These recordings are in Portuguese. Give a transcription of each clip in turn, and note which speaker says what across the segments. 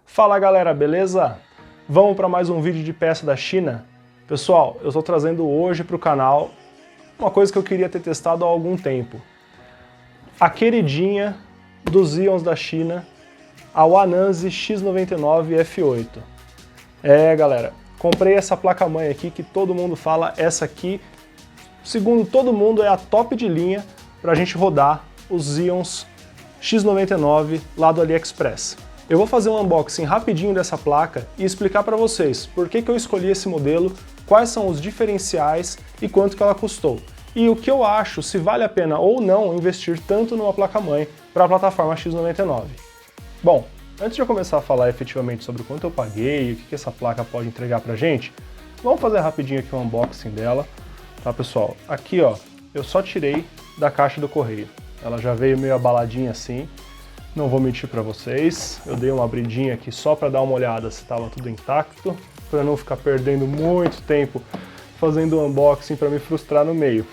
Speaker 1: Fala galera, beleza? Vamos para mais um vídeo de peça da China? Pessoal, eu estou trazendo hoje para o canal uma coisa que eu queria ter testado há algum tempo. A queridinha dos Xeons da China, a Wananzi X99 F8. Galera, comprei essa placa-mãe aqui que todo mundo fala, essa aqui, segundo todo mundo, é a top de linha para a gente rodar os Xeons X99 lá do AliExpress. Eu vou fazer um unboxing rapidinho dessa placa e explicar para vocês por que eu escolhi esse modelo, quais são os diferenciais e quanto que ela custou. E o que eu acho, se vale a pena ou não investir tanto numa placa-mãe para a plataforma X99. Bom, antes de eu começar a falar efetivamente sobre o quanto eu paguei e o que essa placa pode entregar pra gente, vamos fazer rapidinho aqui um unboxing dela, tá pessoal? Aqui ó, eu só tirei da caixa do correio. Ela já veio meio abaladinha assim. Não vou mentir para vocês, eu dei uma abridinha aqui só para dar uma olhada se estava tudo intacto, para não ficar perdendo muito tempo fazendo o unboxing para me frustrar no meio.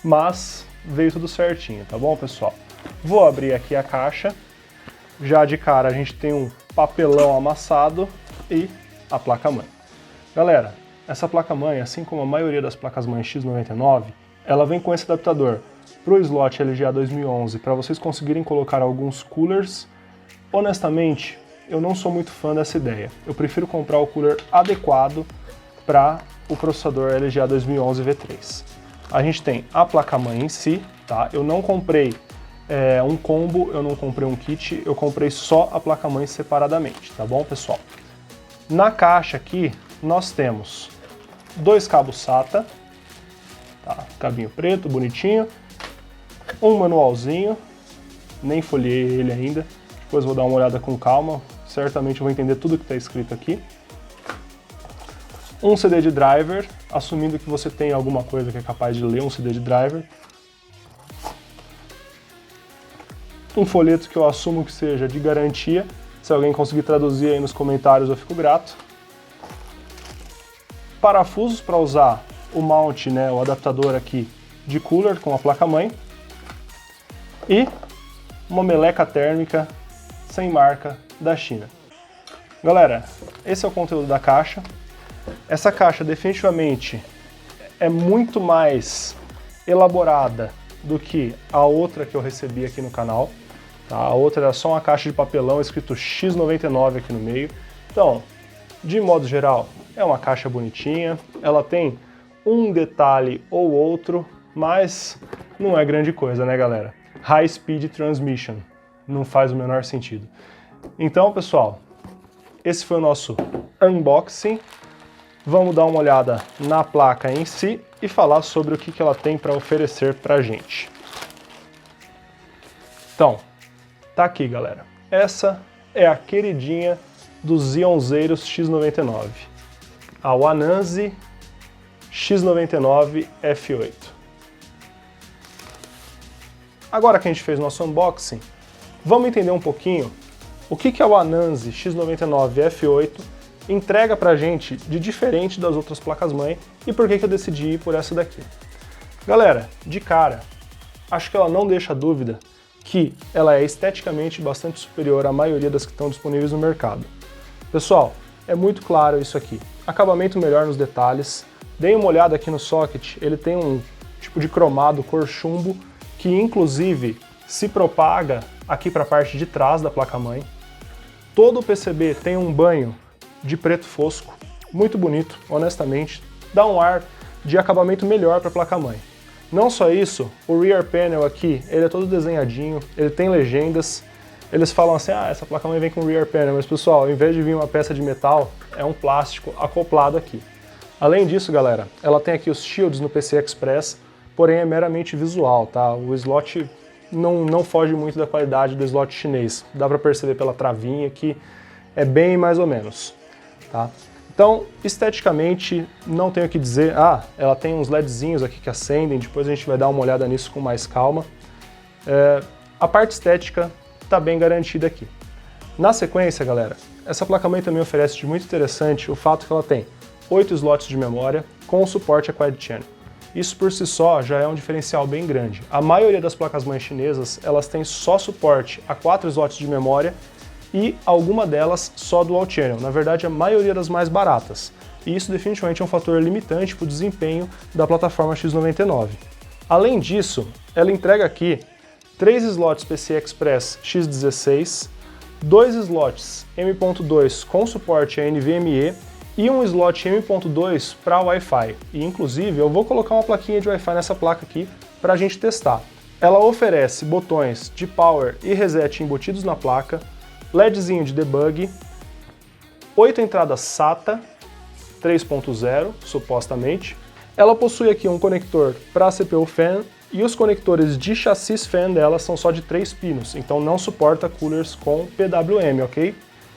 Speaker 1: Mas veio tudo certinho, tá bom, pessoal? Vou abrir aqui a caixa. Já de cara a gente tem um papelão amassado e a placa-mãe. Galera, essa placa-mãe, assim como a maioria das placas-mãe X99, ela vem com esse adaptador para o slot LGA 2011 para vocês conseguirem colocar alguns coolers. Honestamente, eu não sou muito fã dessa ideia. Eu prefiro comprar o cooler adequado para o processador LGA 2011 V3. A gente tem a placa-mãe em si, tá? Eu não comprei um combo, eu não comprei um kit, eu comprei só a placa-mãe separadamente, tá bom, pessoal? Na caixa aqui, nós temos dois cabos SATA, tá? Cabinho preto, bonitinho. Um manualzinho, nem folhei ele ainda, depois vou dar uma olhada com calma, certamente vou entender tudo que está escrito aqui. Um CD de driver, assumindo que você tem alguma coisa que é capaz de ler um CD de driver. Um folheto que eu assumo que seja de garantia, se alguém conseguir traduzir aí nos comentários eu fico grato. Parafusos para usar o mount, né, o adaptador aqui de cooler com a placa-mãe. E uma meleca térmica sem marca da China. Galera, esse é o conteúdo da caixa. Essa caixa definitivamente é muito mais elaborada do que a outra que eu recebi aqui no canal. Tá? A outra era só uma caixa de papelão escrito X99 aqui no meio. Então, de modo geral, é uma caixa bonitinha. Ela tem um detalhe ou outro, mas não é grande coisa, né, galera? High Speed Transmission, não faz o menor sentido. Então, pessoal, esse foi o nosso unboxing. Vamos dar uma olhada na placa em si e falar sobre o que ela tem para oferecer para a gente. Então, tá aqui, galera. Essa é a queridinha dos Xeonzeiros X99, a Wananzi X99 F8. Agora que a gente fez nosso unboxing, vamos entender um pouquinho o que a Wananzi X99 F8 entrega pra gente de diferente das outras placas-mãe e por que eu decidi ir por essa daqui. Galera, de cara, acho que ela não deixa dúvida que ela é esteticamente bastante superior à maioria das que estão disponíveis no mercado. Pessoal, é muito claro isso aqui. Acabamento melhor nos detalhes. Deem uma olhada aqui no socket, ele tem um tipo de cromado cor chumbo, que inclusive se propaga aqui para a parte de trás da placa-mãe. Todo o PCB tem um banho de preto fosco, muito bonito, honestamente, dá um ar de acabamento melhor para a placa-mãe. Não só isso, o rear panel aqui, ele é todo desenhadinho, ele tem legendas. Eles falam assim, essa placa-mãe vem com rear panel, mas pessoal, ao invés de vir uma peça de metal, é um plástico acoplado aqui. Além disso, galera, ela tem aqui os shields no PCI Express, porém é meramente visual, tá? O slot não foge muito da qualidade do slot chinês. Dá para perceber pela travinha que é bem mais ou menos, tá? Então, esteticamente, não tenho o que dizer. Ela tem uns LEDzinhos aqui que acendem, depois a gente vai dar uma olhada nisso com mais calma. A parte estética está bem garantida aqui. Na sequência, galera, essa placa-mãe também oferece de muito interessante o fato que ela tem 8 slots de memória com suporte a Quad Channel. Isso por si só já é um diferencial bem grande. A maioria das placas-mães chinesas, elas têm só suporte a 4 slots de memória e alguma delas só Dual Channel, na verdade a maioria das mais baratas. E isso definitivamente é um fator limitante para o desempenho da plataforma X99. Além disso, ela entrega aqui 3 slots PCI Express X16, 2 slots M.2 com suporte a NVMe e um slot M.2 para Wi-Fi. E inclusive eu vou colocar uma plaquinha de Wi-Fi nessa placa aqui para a gente testar. Ela oferece botões de power e reset embutidos na placa, LEDzinho de debug, 8 entradas SATA 3.0, supostamente. Ela possui aqui um conector para CPU fan e os conectores de chassis fan dela são só de 3 pinos, então não suporta coolers com PWM, ok?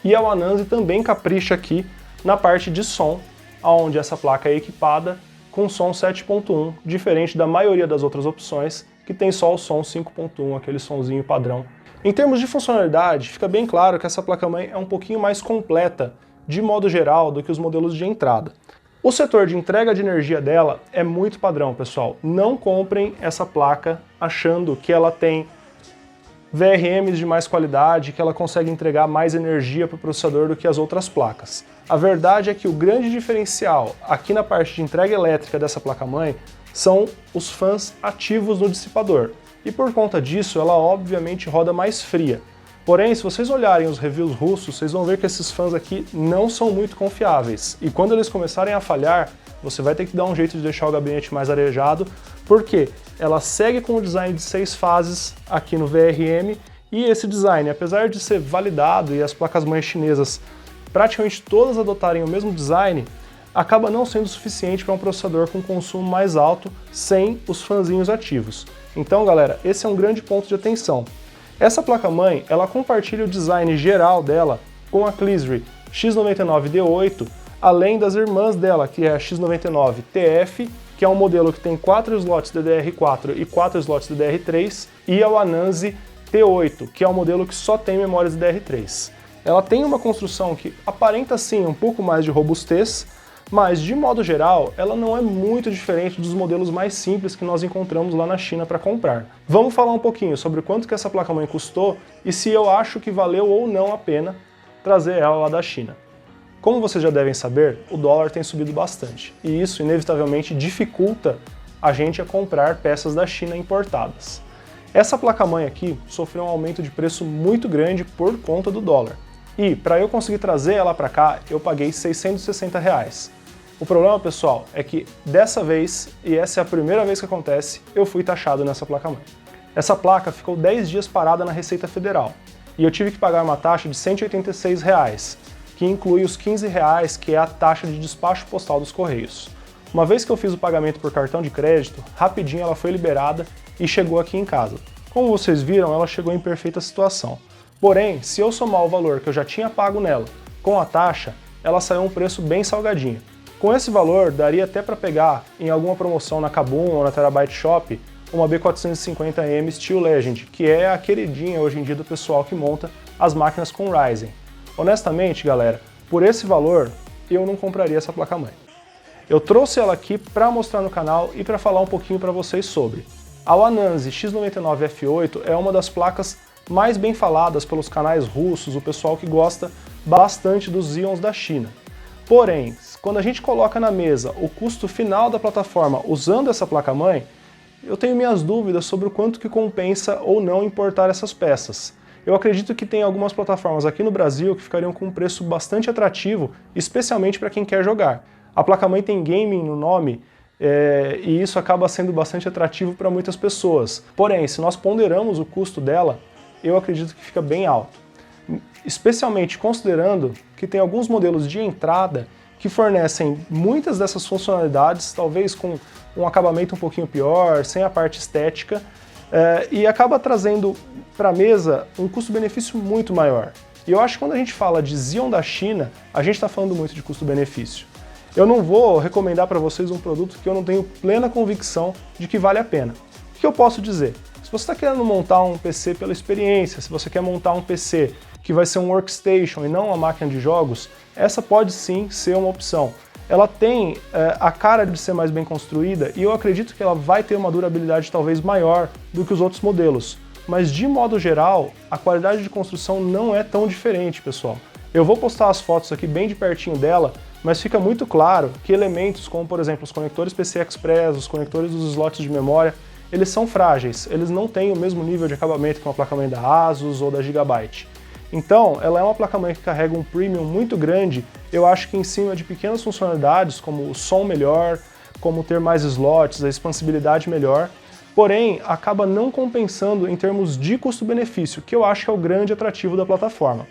Speaker 1: E a Anansi também capricha aqui na parte de som, onde essa placa é equipada com som 7.1, diferente da maioria das outras opções, que tem só o som 5.1, aquele sonzinho padrão. Em termos de funcionalidade, fica bem claro que essa placa-mãe é um pouquinho mais completa, de modo geral, do que os modelos de entrada. O setor de entrega de energia dela é muito padrão, pessoal. Não comprem essa placa achando que ela tem VRMs de mais qualidade, que ela consegue entregar mais energia para o processador do que as outras placas. A verdade é que o grande diferencial aqui na parte de entrega elétrica dessa placa-mãe são os fãs ativos no dissipador. E por conta disso, ela obviamente roda mais fria. Porém, se vocês olharem os reviews russos, vocês vão ver que esses fãs aqui não são muito confiáveis. E quando eles começarem a falhar, você vai ter que dar um jeito de deixar o gabinete mais arejado, porque ela segue com o design de 6 fases aqui no VRM, e esse design, apesar de ser validado e as placas-mães chinesas praticamente todas adotarem o mesmo design, acaba não sendo suficiente para um processador com consumo mais alto sem os fãzinhos ativos. Então, galera, esse é um grande ponto de atenção. Essa placa-mãe, ela compartilha o design geral dela com a Clisry X99D8, além das irmãs dela, que é a X99TF, que é um modelo que tem 4 slots DDR4 e 4 slots DDR3, e a Anansi T8, que é um modelo que só tem memórias DDR3. Ela tem uma construção que aparenta sim um pouco mais de robustez, mas de modo geral, ela não é muito diferente dos modelos mais simples que nós encontramos lá na China para comprar. Vamos falar um pouquinho sobre quanto que essa placa-mãe custou e se eu acho que valeu ou não a pena trazer ela lá da China. Como vocês já devem saber, o dólar tem subido bastante, e isso inevitavelmente dificulta a gente a comprar peças da China importadas. Essa placa-mãe aqui sofreu um aumento de preço muito grande por conta do dólar. E para eu conseguir trazer ela para cá, eu paguei R$660. O problema, pessoal, é que dessa vez, e essa é a primeira vez que acontece, eu fui taxado nessa placa-mãe. Essa placa ficou 10 dias parada na Receita Federal, e eu tive que pagar uma taxa de R$186, que inclui os R$15, que é a taxa de despacho postal dos Correios. Uma vez que eu fiz o pagamento por cartão de crédito, rapidinho ela foi liberada e chegou aqui em casa. Como vocês viram, ela chegou em perfeita situação. Porém, se eu somar o valor que eu já tinha pago nela com a taxa, ela saiu um preço bem salgadinho. Com esse valor, daria até para pegar em alguma promoção na Kabum ou na Terabyte Shop uma B450M Steel Legend, que é a queridinha hoje em dia do pessoal que monta as máquinas com Ryzen. Honestamente, galera, por esse valor, eu não compraria essa placa-mãe. Eu trouxe ela aqui para mostrar no canal e para falar um pouquinho para vocês sobre. A Anansi X99F8 é uma das placas mais bem faladas pelos canais russos, o pessoal que gosta bastante dos Xeons da China. Porém, quando a gente coloca na mesa o custo final da plataforma usando essa placa-mãe, eu tenho minhas dúvidas sobre o quanto que compensa ou não importar essas peças. Eu acredito que tem algumas plataformas aqui no Brasil que ficariam com um preço bastante atrativo, especialmente para quem quer jogar. A placa-mãe tem gaming no nome, e isso acaba sendo bastante atrativo para muitas pessoas. Porém, se nós ponderamos o custo dela, eu acredito que fica bem alto. Especialmente considerando que tem alguns modelos de entrada que fornecem muitas dessas funcionalidades, talvez com um acabamento um pouquinho pior, sem a parte estética, e acaba trazendo para a mesa um custo-benefício muito maior. E eu acho que quando a gente fala de Xeon da China, a gente está falando muito de custo-benefício. Eu não vou recomendar para vocês um produto que eu não tenho plena convicção de que vale a pena. O que eu posso dizer? Se você está querendo montar um PC pela experiência, se você quer montar um PC que vai ser um workstation e não uma máquina de jogos, essa pode sim ser uma opção. Ela tem a cara de ser mais bem construída e eu acredito que ela vai ter uma durabilidade talvez maior do que os outros modelos. mas de modo geral, a qualidade de construção não é tão diferente, pessoal. Eu vou postar as fotos aqui bem de pertinho dela, mas fica muito claro que elementos como, por exemplo, os conectores PCI Express, os conectores dos slots de memória, eles são frágeis, eles não têm o mesmo nível de acabamento que uma placa-mãe da Asus ou da Gigabyte. Então, ela é uma placa-mãe que carrega um premium muito grande, eu acho que em cima de pequenas funcionalidades, como o som melhor, como ter mais slots, a expansibilidade melhor, porém, acaba não compensando em termos de custo-benefício, que eu acho que é o grande atrativo da plataforma.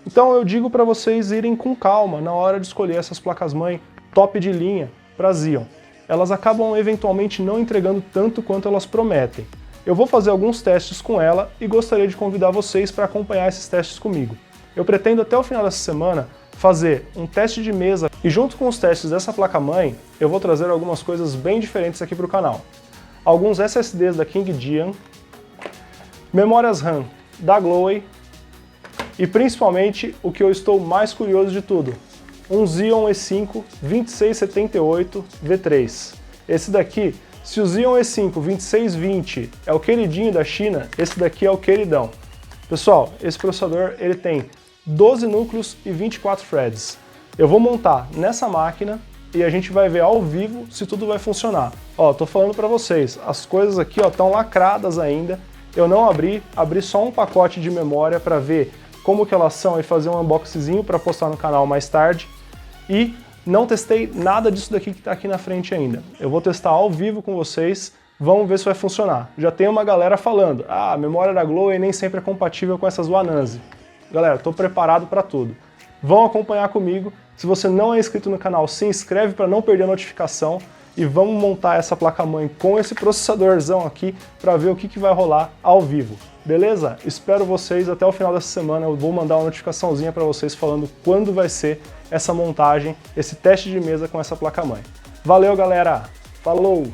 Speaker 1: Então eu digo para vocês irem com calma na hora de escolher essas placas-mãe top de linha para Xeon. Elas acabam eventualmente não entregando tanto quanto elas prometem. Eu vou fazer alguns testes com ela e gostaria de convidar vocês para acompanhar esses testes comigo. Eu pretendo até o final dessa semana fazer um teste de mesa e junto com os testes dessa placa-mãe eu vou trazer algumas coisas bem diferentes aqui para o canal. Alguns SSDs da King Dian, memórias RAM da Gloway, e principalmente o que eu estou mais curioso de tudo, um Xeon E5 2678 V3. Esse daqui, se o Xeon E5 2620 é o queridinho da China, esse daqui é o queridão. Pessoal, esse processador ele tem 12 núcleos e 24 threads. Eu vou montar nessa máquina e a gente vai ver ao vivo se tudo vai funcionar. Ó, tô falando para vocês, as coisas aqui estão lacradas ainda. Eu não abri só um pacote de memória para ver como que elas são e fazer um unboxingzinho para postar no canal mais tarde. E não testei nada disso daqui que está aqui na frente ainda. Eu vou testar ao vivo com vocês, vamos ver se vai funcionar. Já tem uma galera falando, a memória da Gloway nem sempre é compatível com essas do Anansi. Galera, estou preparado para tudo. Vão acompanhar comigo. Se você não é inscrito no canal, se inscreve para não perder a notificação. E vamos montar essa placa-mãe com esse processadorzão aqui para ver o que vai rolar ao vivo. Beleza? Espero vocês até o final dessa semana. Eu vou mandar uma notificaçãozinha para vocês falando quando vai ser essa montagem, esse teste de mesa com essa placa-mãe. Valeu, galera! Falou!